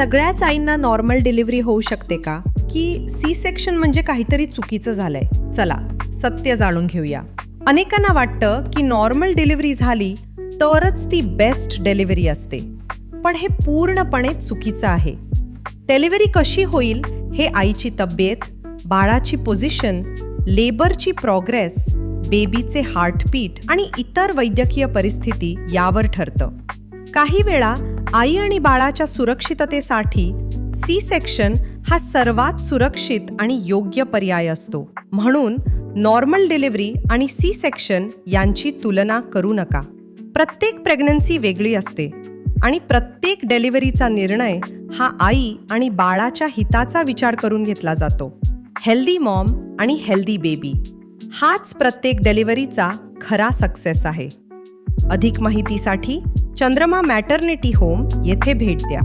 सगळ्याच आईंना normal delivery होऊ शकते का? की सी सेक्शन म्हणजे काहीतरी चुकीचं झालंय? चला सत्य जाणून घेऊया. अनेकांना वाटतं की नॉर्मल डिलिव्हरी झाली तरच ती बेस्ट डिलिव्हरी असते, पण हे पूर्णपणे चुकीचं आहे. डिलिव्हरी कशी होईल हे आईची तब्येत, बाळाची पोझिशन, लेबरची प्रोग्रेस, बेबीचे हार्टबीट आणि इतर वैद्यकीय परिस्थिती यावर ठरतं. काही वेळा आई आणि बाळाच्या सुरक्षिततेसाठी सी सेक्शन हा सर्वात सुरक्षित आणि योग्य पर्याय असतो. म्हणून नॉर्मल डिलिव्हरी आणि सी सेक्शन यांची तुलना करू नका. प्रत्येक प्रेग्नन्सी वेगळी असते आणि प्रत्येक डिलिव्हरीचा निर्णय हा आई आणि बाळाच्या हिताचा विचार करून घेतला जातो. हेल्दी मॉम आणि हेल्दी बेबी हाच प्रत्येक डिलिव्हरीचा खरा सक्सेस आहे. अधिक माहितीसाठी चंद्रमा मॅटर्निटी होम येथे भेट द्या.